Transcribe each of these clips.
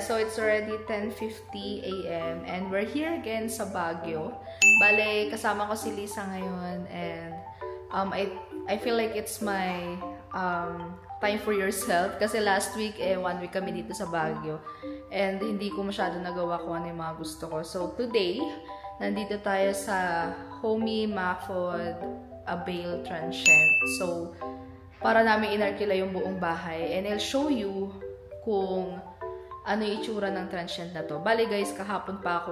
so it's already 10:50 a.m. and we're here again sa Baguio. Bale, kasama ko si Lisa ngayon and I feel like it's my time for yourself kasi last week 1 week kami dito sa Baguio and hindi ko masyado nagawa kung ano yung mga gusto ko. So today, nandito tayo sa Homey Mafod Abail Transient. So para namin inarkila yung buong bahay and I'll show you kung ano yung itsura ng transient na to. Bale guys, kahapon pa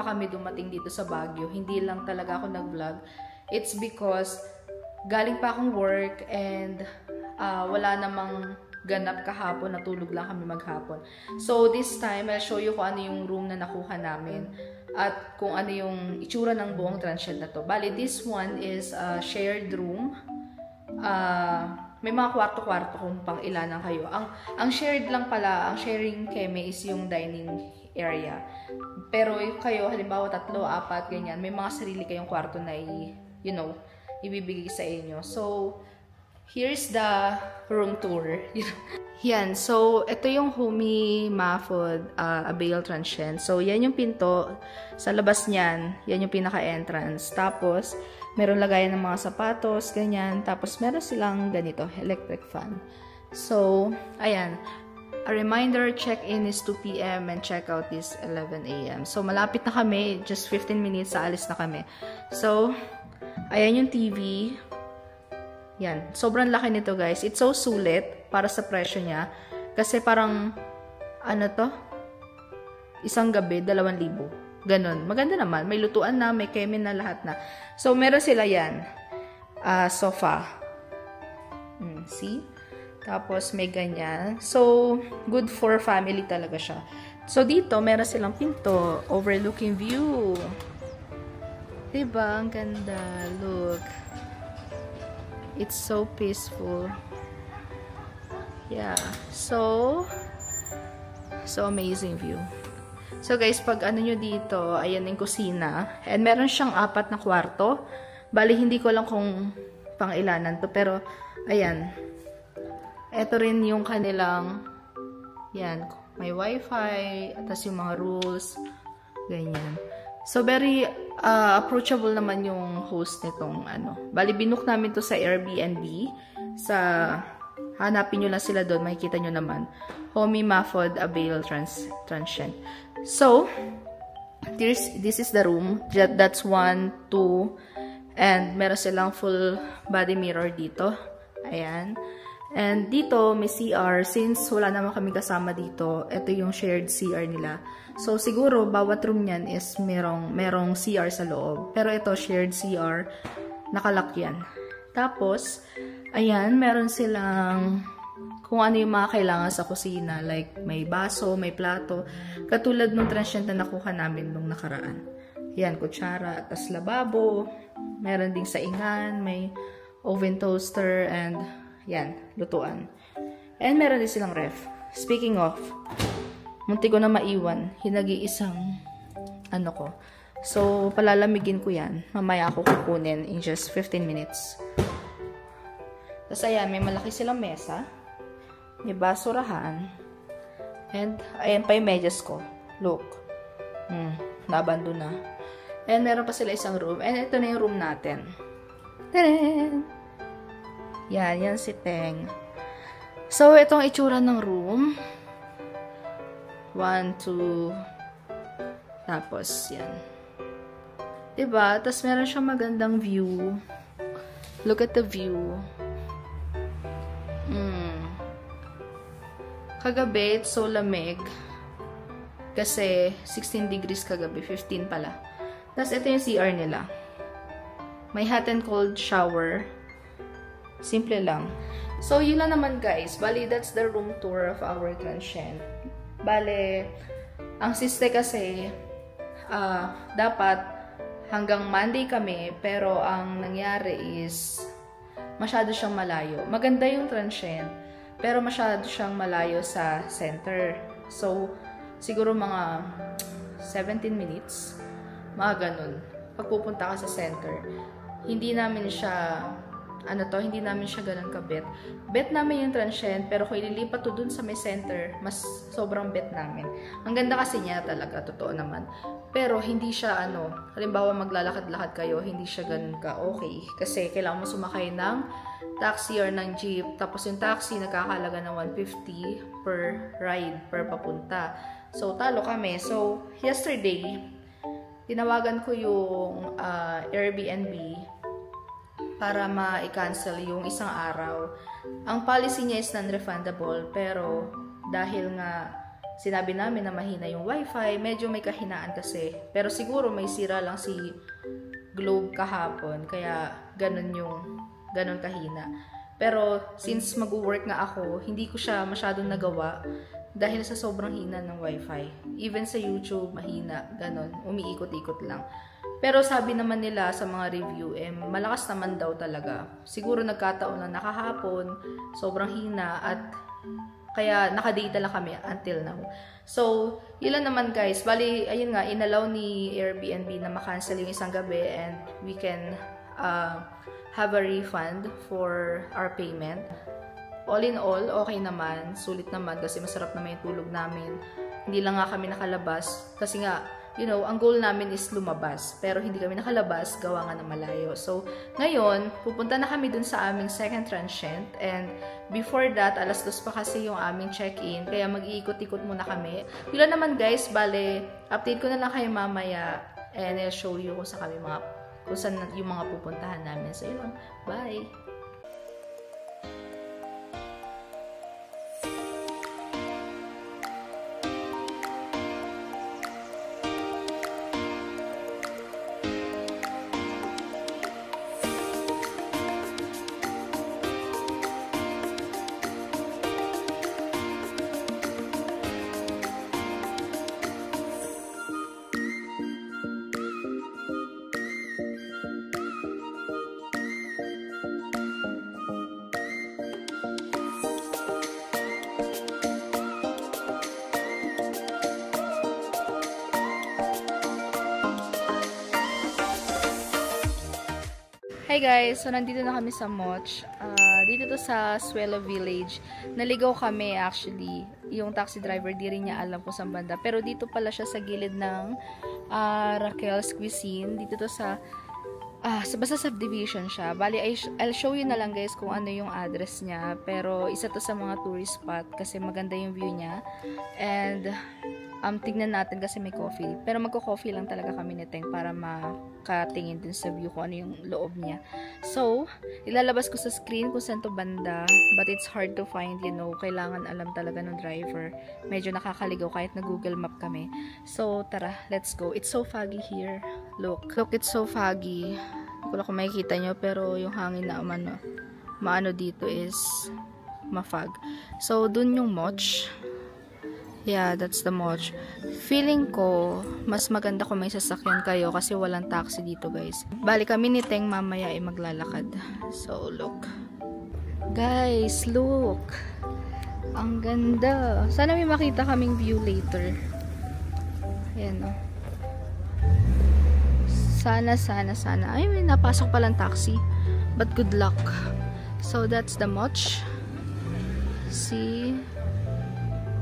kami dumating dito sa Baguio. Hindi lang talaga ako nag-vlog. It's because galing pa akong work and wala namang ganap kahapon. Natulog lang kami maghapon. So this time, I'll show you kung ano yung room na nakuha namin at kung ano yung itsura ng buong transient na to. Bale, this one is a shared room. May mga kwarto-kwarto kung pang ilanan kayo. Ang shared lang pala, ang sharing keme is yung dining area. Pero kayo, halimbawa 3, 4, ganyan, may mga sarili kayong kwarto na ibibigay sa inyo. So, here's the room tour. Yan. So, ito yung Homey Mafod Abail Transient. So, yan yung pinto. Sa labas niyan, yan yung pinaka-entrance. Tapos, meron lagayan ng mga sapatos, ganyan. Tapos, meron silang ganito, electric fan. So, ayan. A reminder, check-in is 2 p.m. and check-out is 11 a.m. So, malapit na kami. Just 15 minutes, alis na kami. So, ayan yung TV. Yan. Sobrang laki nito, guys. It's so sulit para sa presyo niya. Kasi parang, ano to? Isang gabi, 2,000. Ganon. Maganda naman. May lutuan na, may kemin na, lahat na. So, meron sila yan. Sofa. See? Tapos, may ganyan. So, good for family talaga siya. So, dito, meron silang pinto. Overlooking view. Diba? Ang ganda. Look. It's so peaceful. Yeah. So amazing view. So guys, pag ano nyo dito, ayan yung kusina. And meron siyang 4 na kwarto. Bali, hindi ko lang kung pang ilanan to. Pero, ayan. Ito rin yung kanilang, yan, may wifi, atas yung mga rules, ganyan. So, very approachable naman yung host nitong ano. Bali, binook namin to sa Airbnb. Hanapin nyo lang sila doon, makikita nyo naman. Homey Mafod Abail Transient. So, this is the room. That's 1, 2, and meron silang full body mirror dito. Ayan. And dito, may CR. Since wala naman kami kasama dito, ito yung shared CR nila. So, siguro, bawat room niyan is merong CR sa loob. Pero ito, shared CR. Nakalock yan. Tapos, ayan, meron silang kung ano yung mga kailangan sa kusina. Like, may baso, may plato. Katulad nung transient na nakuha namin nung nakaraan. Yan, kutsara, tas lababo. Meron ding saingan, may oven toaster, and yan, lutuan. And meron din silang ref. Speaking of, munti ko na maiwan. Hinagi-isang ano ko. So, palalamigin ko yan. Mamaya ako kukunin in just 15 minutes. Tapos ayan, may malaki silang mesa. May basurahan. And, ayan pa yung medyas ko. Look. Nabando na. And meron pa sila isang room. And ito na yung room natin. Tadaan! Yan si Teng. So, itong itsura ng room. 1, 2. Tapos, yan. Diba? Tapos, meron siyang magandang view. Look at the view. Kagabi, it's so lamig. Kasi, 16 degrees kagabi. 15 pala. Tapos, ito yung CR nila. May hot and cold shower. Simple lang. So, yun lang naman guys. Bali, that's the room tour of our transient. Bale, ang siste kasi, dapat hanggang Monday kami, pero ang nangyari is, masyado siyang malayo. Maganda yung transient, pero masyado siyang malayo sa center. So, siguro mga 17 minutes, mga ganun. Pagpupunta ka sa center, hindi namin siya ano to, hindi namin siya ganun ka-bet. Bet namin yung transient, pero kung ililipat to dun sa may center, mas sobrang bet namin. Ang ganda kasi niya talaga, totoo naman. Pero hindi siya halimbawa maglalakad-lakad kayo, hindi siya ganun ka okay. Kasi kailangan mo sumakay ng taxi or ng jeep. Tapos yung taxi nagkakalaga ng 150 per ride, per papunta. So, talo kami. So, yesterday, tinawagan ko yung Airbnb para ma-cancel yung isang araw. Ang policy niya is non-refundable, pero dahil nga sinabi namin na mahina yung wifi, medyo may kahinaan kasi. Pero siguro may sira lang si Globe kahapon, kaya ganun kahina. Pero since mag-work nga ako, hindi ko siya masyadong nagawa dahil sa sobrang hina ng wifi. Even sa YouTube, mahina, ganun, umiikot-ikot lang. Pero sabi naman nila sa mga review, malakas naman daw talaga. Siguro nagkataon lang nakahapon, sobrang hina, at kaya nakadata lang kami until now. So, yun lang naman guys. Bali, ayun nga, inalaw ni Airbnb na makancel yung isang gabi and we can have a refund for our payment. All in all, okay naman. Sulit naman kasi masarap naman yung tulog namin. Hindi lang nga kami nakalabas kasi nga, ang goal namin is lumabas. Pero hindi kami nakalabas, gawa nga na malayo. So, ngayon, pupunta na kami dun sa aming second transient. And before that, 2:00 pa kasi yung aming check-in. Kaya mag-iikot-ikot muna kami. Yun lang naman guys, bale, update ko na lang kayo mamaya. And I'll show you kung saan yung mga pupuntahan namin. So, yun lang. Bye! Hi guys! So, nandito na kami sa Moch. Dito to sa Suelo Village. Naligaw kami actually. Yung taxi driver, di rin niya alam kung saan banda. Pero dito pala siya sa gilid ng Raquel's Cuisine. Dito to sa basta subdivision siya. Bali, I'll show you na lang guys kung ano yung address niya. Pero isa to sa mga tourist spot kasi maganda yung view niya. And tignan natin kasi may coffee. Pero magko-coffee lang talaga kami ni Teng para makatingin din sa view kung ano yung loob niya. So, ilalabas ko sa screen kung saan to banda. But it's hard to find, Kailangan alam talaga ng driver. Medyo nakakaligaw kahit na Google Map kami. So, tara, let's go. It's so foggy here. Look, it's so foggy. Hindi ko lang kung makikita nyo, pero yung hangin na maano dito is mafag. So, dun yung Moch. Yeah, that's the Moch. Feeling ko, mas maganda kung may sasakyan kayo kasi walang taxi dito, guys. Bali kami ni Teng mamaya ay maglalakad. So, look. Guys, look. Ang ganda. Sana may makita kaming view later. Ayan, o. Sana. Ay, may napasok palang taxi. But good luck. So, that's the Moch. See?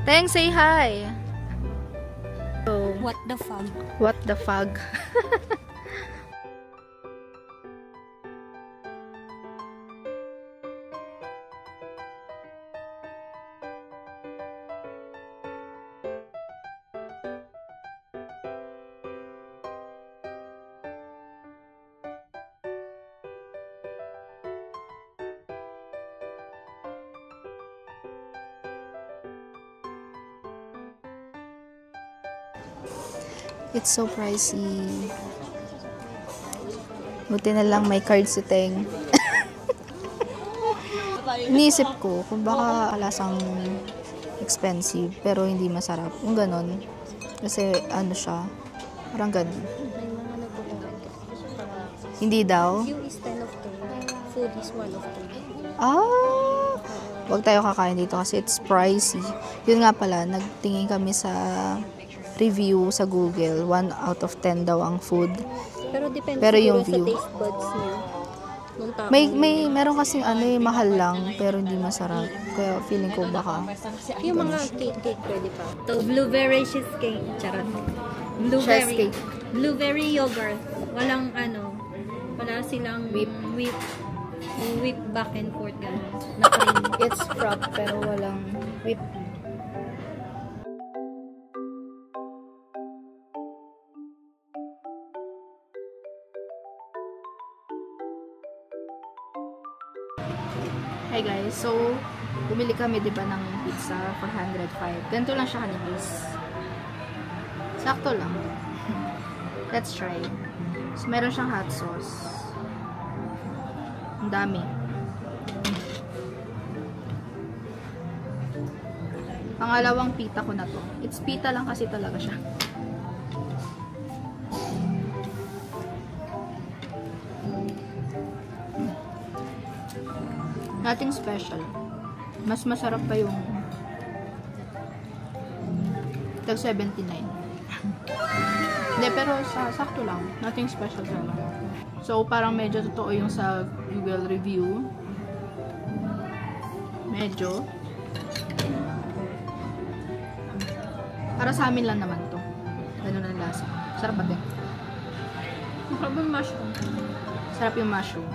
Teng, say hi! So, what the fog? What the fog? It's so pricey. Buti na lang may card si Teng. Iniisip ko kung baka lasang expensive pero hindi masarap. Kung ganon. Kasi siya. Parang ganon. Hindi daw? View is 10 of 10. Food is 1 of 10. Huwag tayo kakain dito kasi it's pricey. Yun nga pala, nagtingin kami sa review sa Google, 1 out of 10 daw ang food. Pero depende yung sa view. taste buds niya. Nung tao. Meron kasing mahal lang, pero hindi masarap. Kaya feeling ko baka. Yung mga cake pwede pa. To blueberry cheesecake. Charot. Cheesecake. Blueberry yogurt. Walang wala silang Whip. Whip back and forth ganun. Na cream. It's frap, pero walang whip. Hi guys, so bumili kami diba ng pizza for 105. Ganito lang siya kanipis. Sakto lang. Let's try. So, meron siyang hot sauce. Ang dami. Pangalawang pita ko na to. It's pita lang kasi talaga siya. Nothing special. Mas masarap pa yung tag 79. Hindi, pero sakto lang. Nothing special talaga. So, parang medyo totoo yung sa Google review. Medyo. Para sa amin lang naman to. Ganun ang lasa. Sarap ba din? Sarap yung mushroom. Sarap yung mushroom.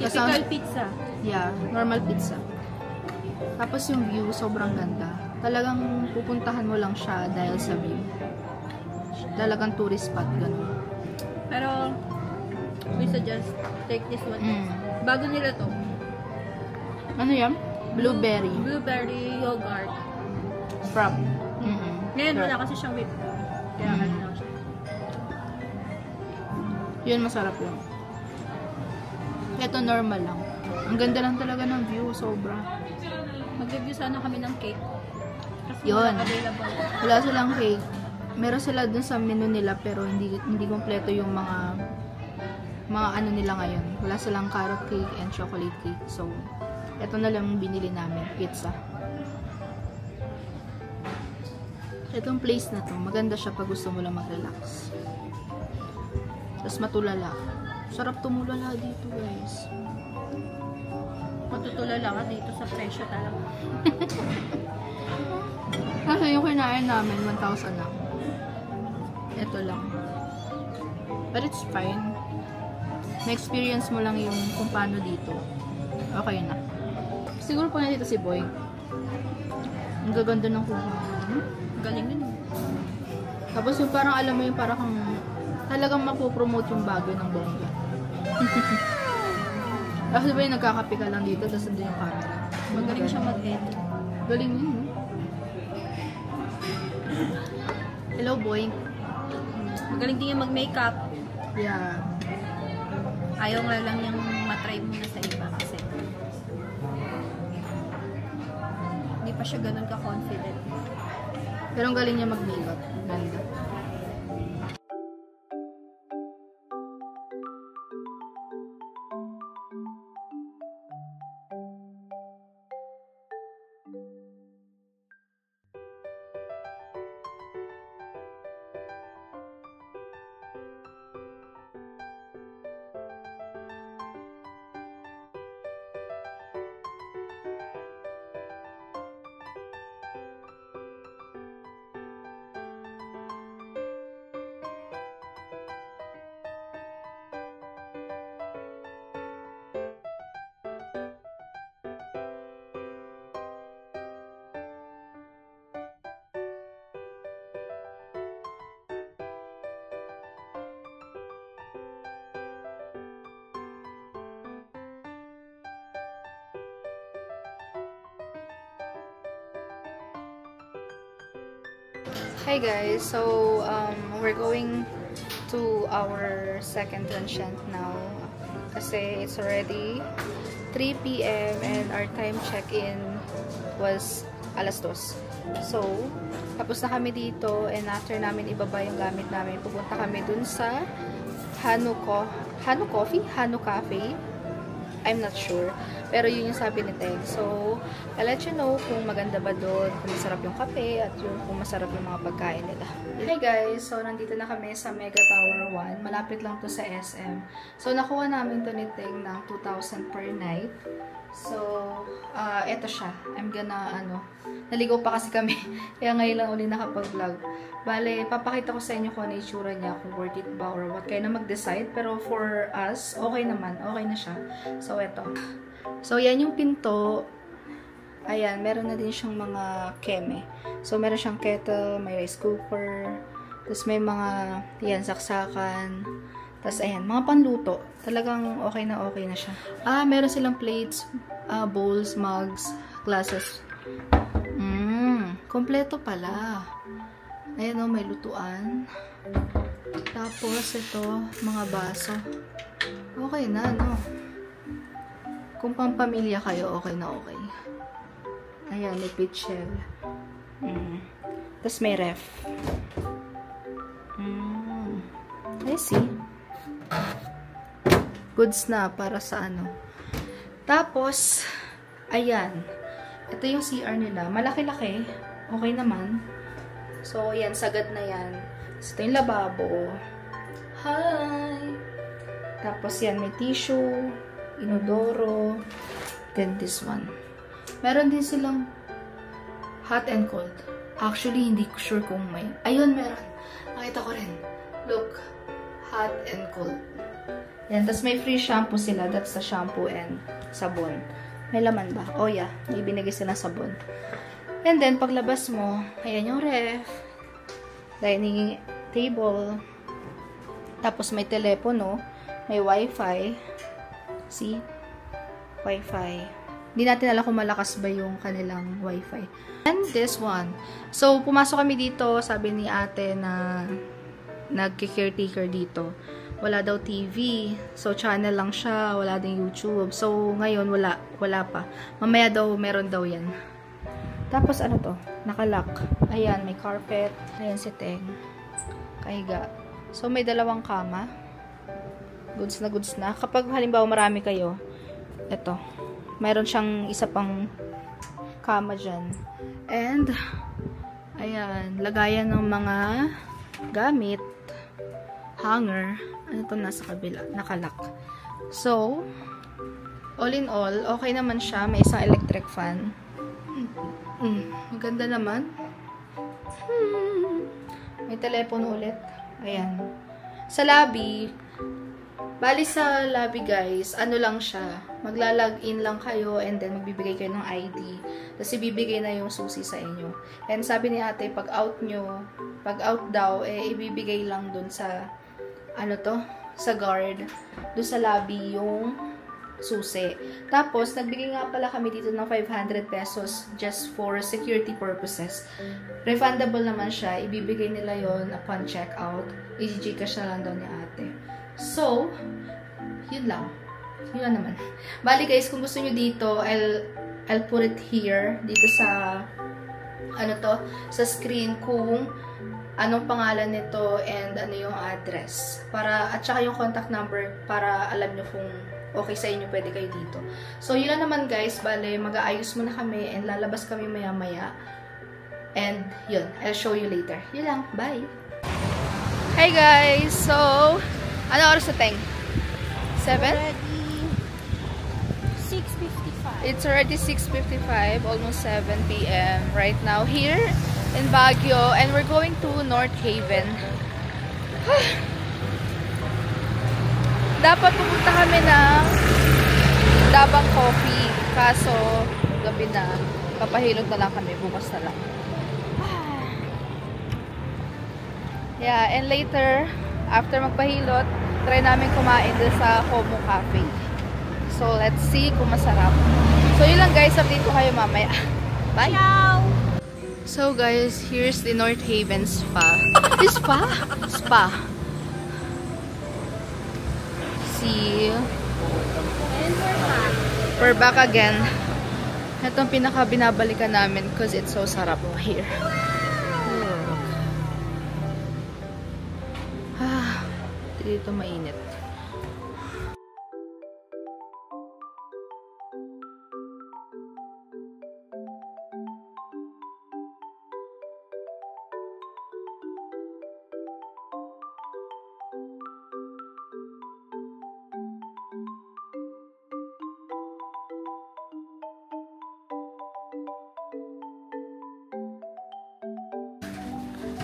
Typical pizza. Yeah, normal pizza. Tapos yung view, sobrang ganda. Talagang pupuntahan mo lang siya dahil sa view. Talagang tourist spot, ganun. Pero, we suggest take this one. Bago nila to. Ano yan? Blueberry. Blueberry yogurt. Frap. Ngayon, wala kasi siyang whip. Kaya ano lang siya. Yun, masarap yun. Ito, normal lang. Ang ganda lang talaga ng view, sobra. Mag-review sana kami ng cake. Kasi Yun. wala available. Wala silang cake. Meron sila dun sa menu nila, pero hindi kompleto yung mga ano nila ngayon. Wala silang carrot cake and chocolate cake. So, ito na lang yung binili namin, pizza. Itong place na to, maganda siya pag gusto mo lang mag-relax. Tapos matulala. Sarap tumulala dito, guys. Matutulala ka dito sa presyo talaga. Kasi yung kinain namin, 1,000 lang. Ito lang. But it's fine. Na-experience mo lang yung kung paano dito. Okay na. Siguro po na dito si Boy. Ang gaganda ng kuha. Galing din. Tapos yung parang alam mo yung parang talagang mapopromote yung bago ng bongga. Kasi ba yung nagkakape ka lang dito, tapos nandun yung camera. Magaling siya mag-edit. Galing yun, no? Hello, boy. Magaling din yung mag-makeup. Yeah. Ayaw nga lang yung matry muna sa iba kasi hindi pa siya ganun ka-confident. Pero ang galing niya mag-makeup. Ganda. Hi guys, so we're going to our second transient now kasi it's already 3 p.m. and our time check-in was alas 2. So, tapos na kami dito and after namin ibaba yung gamit namin, pupunta kami dun sa Hanu Cafe? I'm not sure. Pero yun yung sabi ni Teg. So, I'll let you know kung maganda ba doon, kung masarap yung kape, at kung masarap yung mga pagkain nila. Hey guys! So, nandito na kami sa Mega Tower floor 1. Malapit lang to sa SM. So, nakuha namin to ni Ting ng 2,000 per night. So, eto siya. I'm gonna, naligo pa kasi kami. Kaya ngayon lang uli nakapag-vlog. Bale, papakita ko sa inyo kung ano itsura niya, kung worth it ba or what. Kaya na mag-decide. Pero for us, okay naman. Okay na siya. So, eto. So, yan yung pinto. Ayan, meron na din siyang mga keme. So, meron siyang kettle, may rice cooker, tapos may mga, yan, saksakan. Tapos, ayan, mga panluto. Talagang okay na siya. Meron silang plates, bowls, mugs, glasses. Kompleto pala. Ayan o, may lutuan. Tapos, ito, mga baso. Okay na, no? Kung pampamilya kayo, okay na okay. Ayan, may pitchel. Tapos may ref. I see. Goods na para sa Tapos, ayan. Ito yung CR nila. Malaki-laki. Okay naman. So, ayan, sagad na yan. Tapos, ito yung lababo. Hi! Tapos, yan, may tissue, inodoro, then this one. Meron din silang hot and cold. Actually, hindi ko sure kung may. Ayun, meron. Nakita ko rin. Look. Hot and cold. Yan. Tapos may free shampoo sila. That's the shampoo and sabon. May laman ba? Oh, yeah. May binigay silang sabon. And then, paglabas mo, ayan yung ref. Dining table. Tapos may telepono. May wifi. See? Wifi. Hindi natin alam kung malakas ba yung kanilang wifi. And this one. So, pumasok kami dito. Sabi ni ate na nagki-caretaker dito. Wala daw TV. So, channel lang siya. Wala ding YouTube. So, ngayon, wala pa. Mamaya daw, meron daw yan. Tapos, ano to? Nakalock. Ayan, may carpet. Ayan si Teng. Kahiga. So, may dalawang kama. Goods na. Kapag halimbawa marami kayo, eto. Mayroon siyang isa pang kama dyan. And, ayan, lagayan ng mga gamit. Hanger. Ano to nasa kabila? Nakalock. So, all in all, okay naman siya. May isang electric fan. Maganda naman. May telepono ulit. Ayan. Sa lobby, bali sa lobby guys, ano lang siya, magla-login lang kayo and then magbibigay kayo ng ID. Tapos ibibigay na yung susi sa inyo. And sabi ni ate, pag out daw, ibibigay lang dun sa, sa guard, dun sa lobby yung susi. Tapos, nagbigay nga pala kami dito ng 500 pesos just for security purposes. Refundable naman siya. Ibibigay nila yon upon checkout. I-Gcash na lang daw ni ate. So, yun lang. Yun naman. Bali guys, kung gusto nyo dito, I'll put it here. Dito sa, sa screen kung anong pangalan nito and ano yung address. At saka yung contact number para alam nyo kung okay sa inyo, pwede kayo dito. So, yun lang naman guys. Bale, mag-aayos muna kami and lalabas kami maya-maya. And, yun. I'll show you later. Yun lang. Bye! Hey guys! So, ano oras sa Teng? 7? Already 6:55. It's already 6:55, almost 7 p.m. right now here in Baguio. And we're going to North Haven. Dapat pupunta kami ng Dabang Coffee. Kaso, gabi na. Papahilot na lang kami. Bukas na lang. Yeah, and later, after magpahilot, try namin kumain din sa Como Cafe. So, let's see kung masarap. So, yun lang guys. Update ko kayo mamaya. Bye! Ciao! So, guys, here's the North Haven Spa. Spa? Spa. See? And we're back. We're back again. Itong pinaka-binabalikan namin because it's so sarap here. Dito mainit.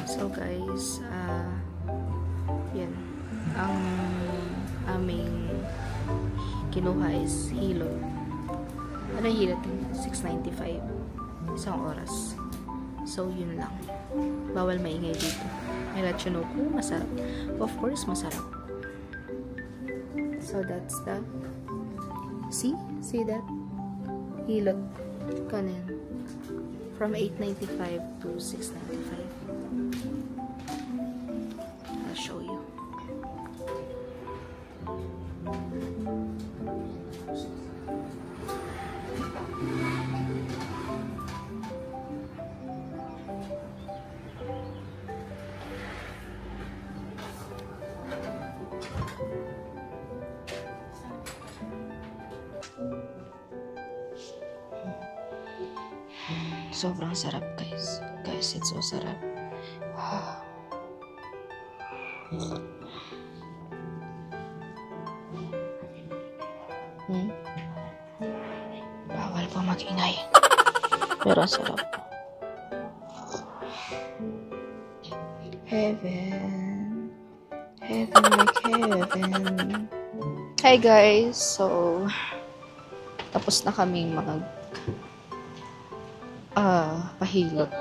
So guys, yan. Ang aming kinuha is hilot. Ano yung hilot? 6.95. Isang oras. So, yun lang. Bawal maingay dito. May ratsunoku, masarap. Of course, masarap. So, that's that. See? See that? Hilot. Kanin. From 8.95 to 6.95. I'll show you. Sobrang sarap, guys. Guys, it's so sarap. Bawal po mag-ingay. Pero sarap. Heaven. Heaven like heaven. Hi, guys. So, tapos na kaming pahilot.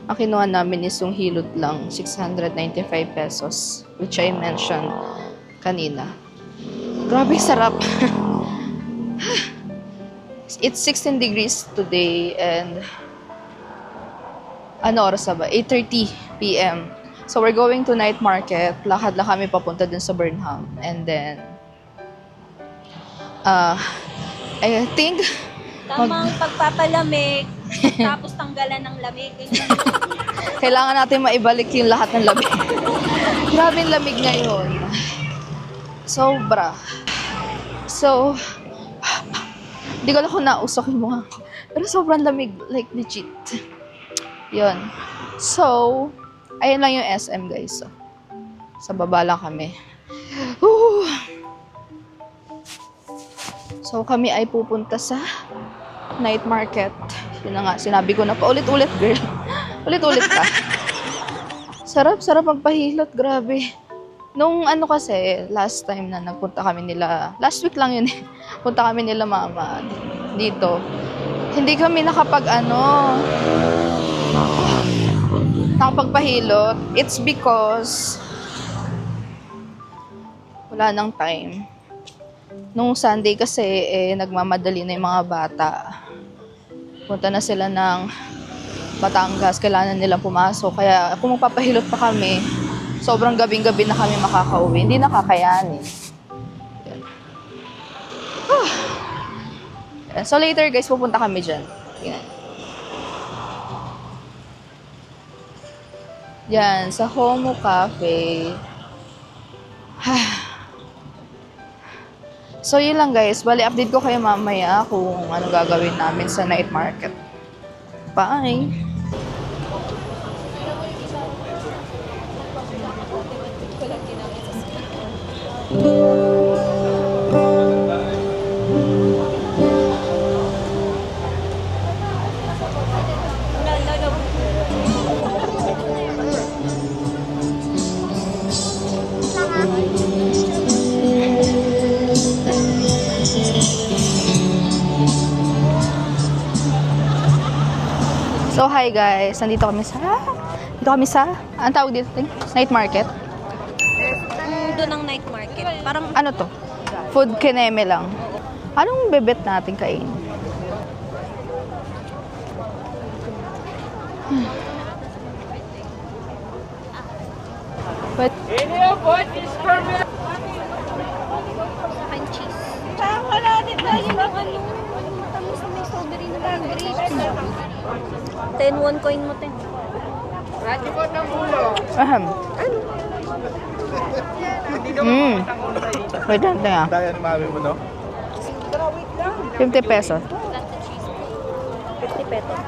Ang kinuha namin is yung hilot lang, 695 pesos, which I mentioned kanina. Grabe sarap. It's 16 degrees today and ano oras na ba? 8:30 p.m. So we're going to night market. Lakad lang kami papunta dun sa Burnham. And then I think tamang pagpapalamig, tapos tanggalan ng lamig. kailangan natin maibalik yung lahat ng lamig. Grabe yung lamig ngayon. Sobra. So, hindi ko na kung nausok yung mga. Pero sobrang lamig. Like, legit. Yun. So, ayun lang yung SM, guys. So, sa baba lang kami. Woo! So, kami ay pupunta sa night market. Yun na nga, sinabi ko na paulit-ulit, girl. Ulit-ulit ka. Sarap magpahilot, grabe. Nung ano kasi, last time na nagpunta kami nila, last week lang yun eh. Punta kami nila mama dito. Hindi kami nakapagpahilot. It's because wala nang time. Nung Sunday kasi, nagmamadali na yung mga bata. Punta na sila ng Batangas, kailangan nilang pumasok. Kaya kung magpapahilot pa kami, sobrang gabing-gabi na kami makakauwi. Hindi nakakayanin. So later guys, pupunta kami dyan. Yan, sa Homo Cafe. So, yun lang guys. Bali, update ko kayo mamaya kung ano gagawin namin sa night market. Bye! So, hi guys. Nandito kami sa, ang tawag dito? Night market? Doon ang night market. Parang Ano to? Food kineme lang. Anong bebet natin kain? But, cheese. Wala din ba yung tamis na may strawberry na lang. 10, 1 coin mo, 10. aham. Wait lang, tinga. Daya ni mami mo, no? 50 pesos. 50 pesos.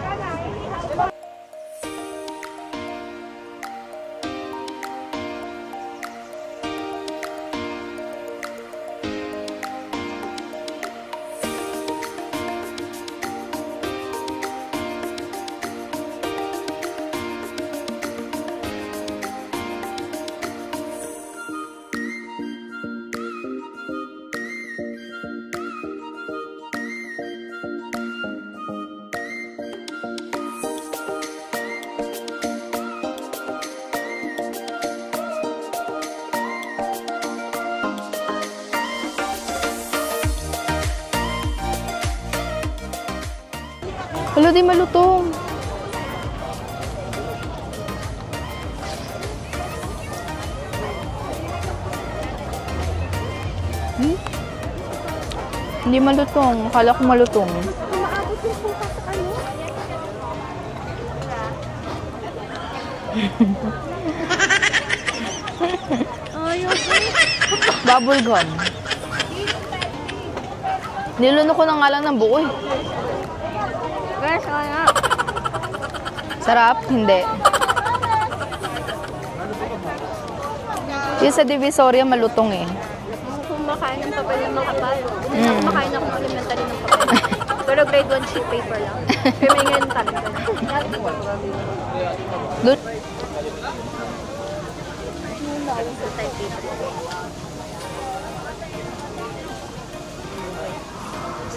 Wala, di malutong. Hindi malutong. Akala ko malutong. Umaabot yung suka sa ano? Ayos eh. Bubble gum. Niluno ko na nga lang ng buo eh. Guys, kaya. Sarap? Hindi. Yung sa Divisoria, malutong eh. Kumakain ng papel ng makapal. Kumakain ako ng elementary ng papel. Pero grade 1 sheet paper lang. Pero may ngayon talaga. Doon.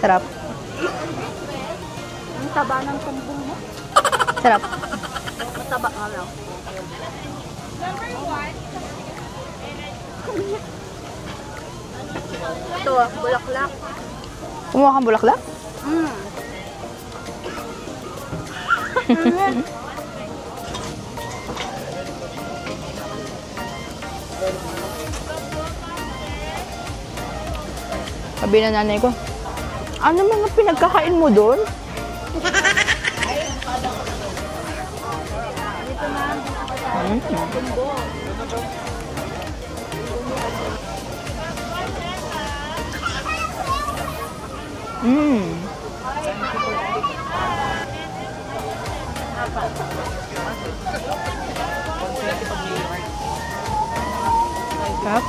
Sarap. Ang taba ng tumbong mo. Sarap. Mataba nga lang. Ito, bulaklak. Kumuha kang bulaklak? Sabi na nanay ko, ano mga pinagkakain mo doon? Dito na. Tumbo. Sarap.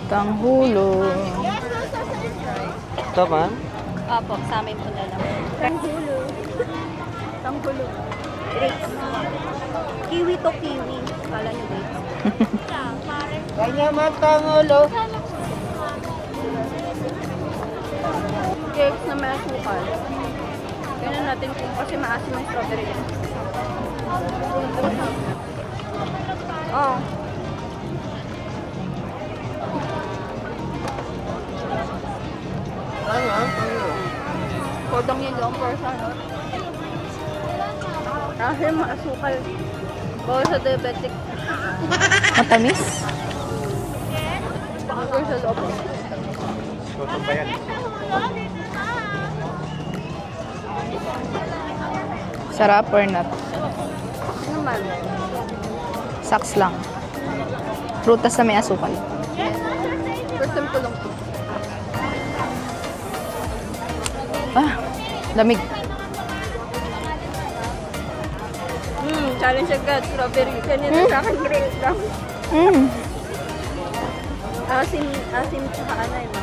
Tanghulo. Ito ba? Apo, sa amin po na lang. Tanghulo. Tanghulo. Grapes. Kiwi to kiwi. Kala niyo grapes. Kanya matangulo. Grapes na may asukal. Ganun natin kung kasi maasim ang strawberry. Oh. Kodong yun yung person. Kasi maasukal. Bawal sa diabetic. Matamis? Bawal sa loob. Toto ba yan? Sarap or not? Naman. Saks lang. Prutas na may asukal. First time ko lang to. Ah, lamig. Challenge agad. Strawberry. Ganyan sa akin grapes lang. Asim tsaka ano yun.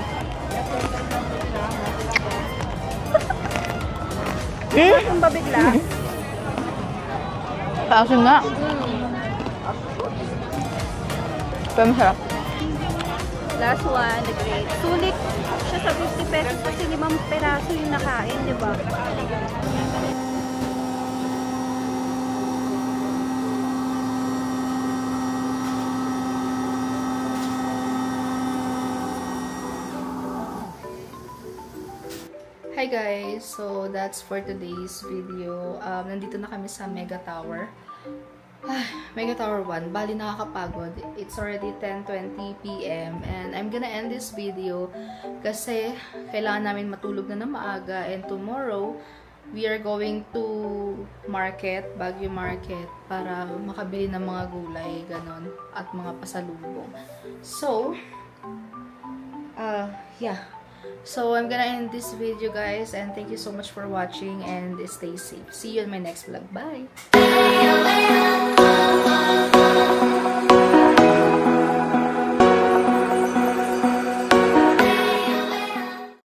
Ang babigla. Paasin nga. Pero masarap. Last one, the grapes. Sulit siya sa 50 pesos kasi 5 peraso yung nakain, di ba? Hi guys! So, that's for today's video. Nandito na kami sa Mega Tower. Mega Tower 1. Bali, nakakapagod. It's already 10:20 PM and I'm gonna end this video kasi kailangan namin matulog na maaga and tomorrow, we are going to market, Baguio Market, para makabili ng mga gulay, ganon, at mga pasalubong. So, yeah. So, I'm gonna end this video, guys, and thank you so much for watching, and stay safe. See you in my next vlog. Bye!